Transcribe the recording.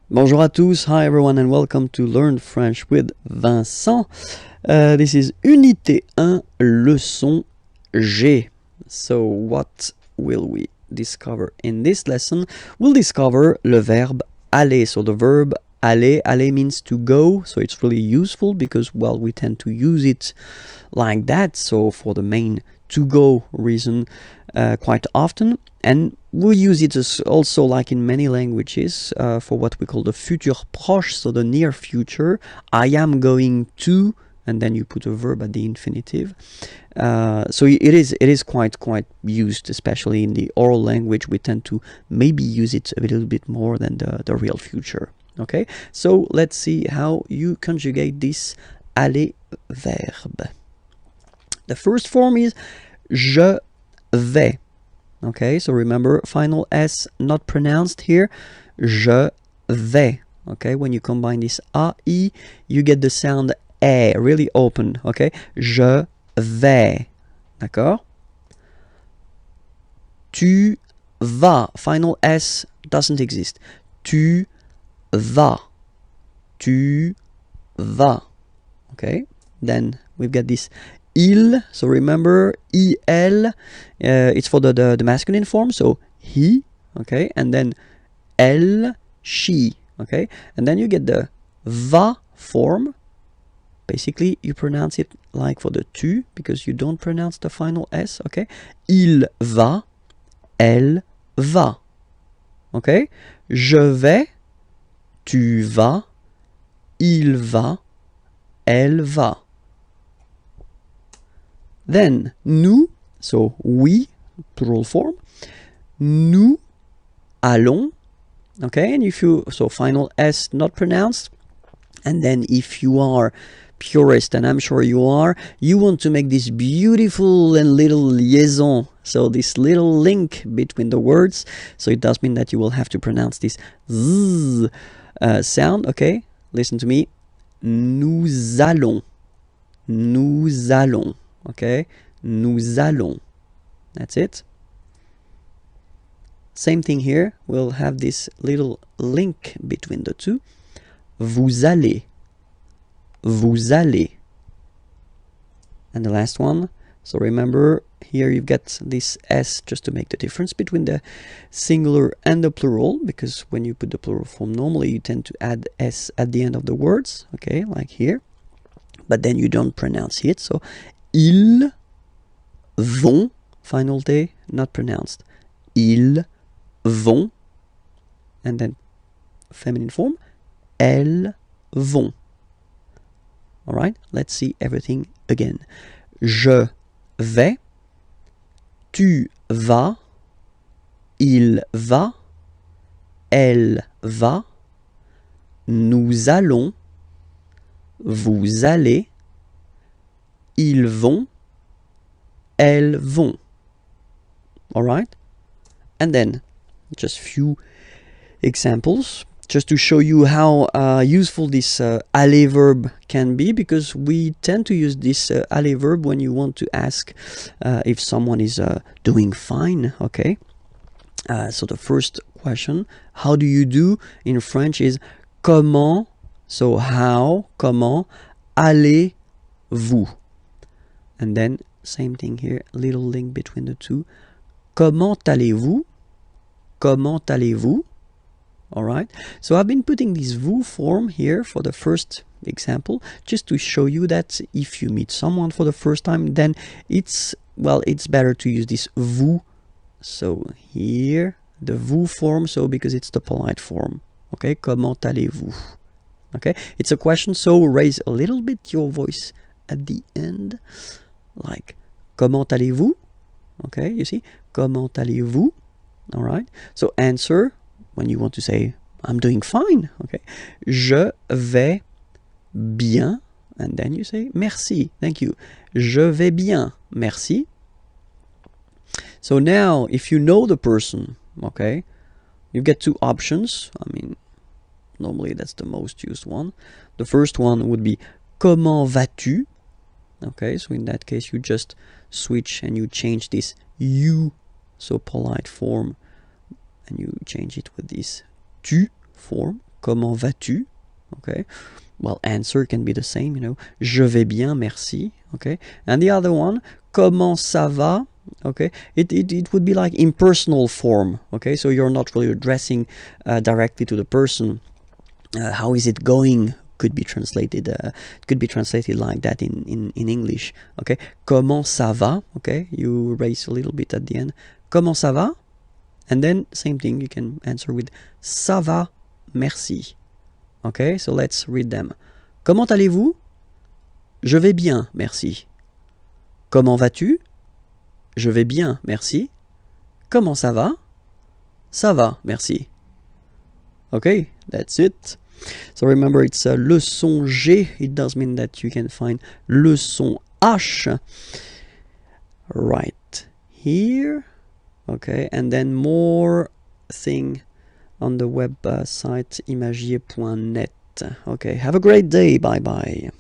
Bonjour à tous, hi everyone and welcome to Learn French with Vincent. This is Unité 1, leçon G. So what will we discover in this lesson? We'll discover le verbe aller. So the verb aller, aller means to go, so it's really useful because, well, we tend to use it like that, so for the main to go reason quite often. And we'll use it as also, like in many languages, for what we call the futur proche, so the near future. I am going to, and then you put a verb at the infinitive. So it is quite used, especially in the oral language. We tend to maybe use it a little bit more than the real future. Okay, so let's see how you conjugate this aller verb. The first form is je vais. Okay, so remember, final S not pronounced here. Je vais. Okay, when you combine this A-I, you get the sound E, really open. Okay, je vais. D'accord? Tu vas. Final S doesn't exist. Tu vas. Tu vas. Okay, then we've got this il, so remember il, it's for the masculine form, so he, okay, and then elle, she, okay, and then you get the va form. Basically you pronounce it like for the tu because you don't pronounce the final s. Okay, il va, elle va. Okay, je vais, tu vas, il va, elle va. Then nous, so we, plural form, nous allons. Okay, and if you, so final S not pronounced, and then if you are purist, and I'm sure you are, you want to make this beautiful and little liaison, so this little link between the words. So it does mean that you will have to pronounce this z sound. Okay, listen to me. Nous allons. Nous allons. Okay, nous allons. That's it. Same thing here. We'll have this little link between the two. Vous allez. Vous allez. And the last one. So remember, here you've got this S just to make the difference between the singular and the plural, because when you put the plural form, normally you tend to add S at the end of the words. Okay, like here. But then you don't pronounce it. So ils vont, final T not pronounced. Ils vont, and then feminine form, elles vont. All right, let's see everything again. Je vais, tu vas, il va, elle va, nous allons, vous allez, ils vont, elles vont. All right, and then just few examples just to show you how useful this aller verb can be, because we tend to use this aller verb when you want to ask if someone is doing fine. Okay, so the first question, how do you do, in French is comment. So how, comment, allez-vous? And then same thing here, little link between the two. Comment allez-vous? Comment allez-vous? All right, so I've been putting this vous form here for the first example just to show you that if you meet someone for the first time, then it's better to use this vous. So here the vous form, so because it's the polite form. Okay, comment allez-vous? Okay, it's a question, so raise a little bit your voice at the end, like comment allez-vous? Okay, you see, comment allez-vous? All right, so answer when you want to say I'm doing fine. Okay, je vais bien, and then you say merci, thank you. Je vais bien, merci. So now if you know the person, okay, you get two options. I mean, normally that's the most used one. The first one would be comment vas-tu? Okay, so in that case you just switch and you change this you, so polite form, and you change it with this tu form. comment vas-tu? Okay. Well, answer can be the same, you know. Je vais bien, merci. Okay. And the other one, comment ça va? Okay. It would be like impersonal form. Okay. So you're not really addressing directly to the person. How is it going? Could be translated like that in English. Okay. Comment ça va? Okay. You raise a little bit at the end. Comment ça va? And then same thing, you can answer with ça va, merci. Okay, so let's read them. Comment allez-vous? Je vais bien, merci. Comment vas-tu? Je vais bien, merci. Comment ça va? Ça va, merci. Okay, that's it. So remember, it's le son G. It does mean that you can find le son H right here. Okay, and then more thing on the website imagier.net. Okay, have a great day. Bye bye.